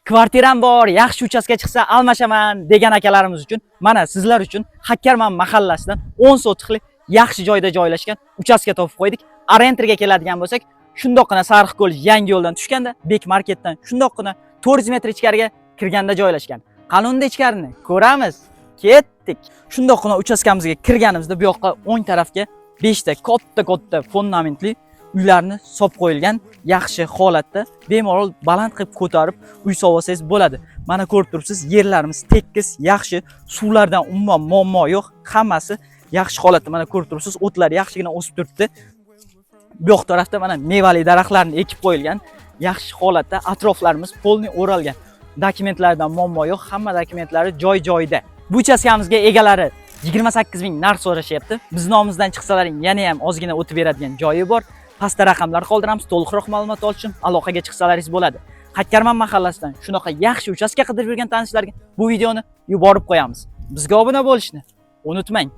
Kvartiram bor, yaxshi uchastka chiqsa almashaman degan akalarimiz uchun, mana sizlar uchun Hakkarman mahallasidan 10 sotixli yaxshi joyda joylashgan uchastka topib qo'ydik. Arenterga keladigan bo'lsak, shundoqqina Sariqko'l yangi yo'ldan tushganda, Bek marketdan shundoqqina 400 metr ichkariga kirganda joylashgan. Qanunda ichkarini ko'ramiz. Ketdik. Shundoqqina uchastkamizga kirganimizda bu yoqqa o'ng tarafga 5 ta katta fundamentli uylarni solib qo'yilgan, yaxshi holatda bemalol baland qilib ko'tarib uy solsangiz bo'ladi. Mana ko'rib turibsiz, yerlarimiz tekis, yaxshi, suvlardan umuman muammo yo'q, hammasi yaxshi holatda. Mana ko'rib turibsiz, o'tlar yaxshigina o'sib turibdi. Bu yoq tarafda mana mevali daraxtlarni ekib qo'yilgan, yaxshi holatda, atroflarimiz polni o'ralgan. Dokumentlardan muammo yo'q, hamma dokumentlari joy-joyida. Bu uchastkamizga egalari 28 ming narx so'rashyapti. Biz nomimizdan chiqsalaring yana ham ozgina o'tib beradigan joyi bor. Pastda raqamlar qoldiramiz. To'liqroq ma'lumot olish uchun aloqaga chiqsalaringiz bo'ladi. Hakkarman mahallasidan shunaqa yaxshi uchastka qidirib yurgan tanishlarga bu videoni yuborib qo'yamiz. Bizga obuna bo'lishni unutmang.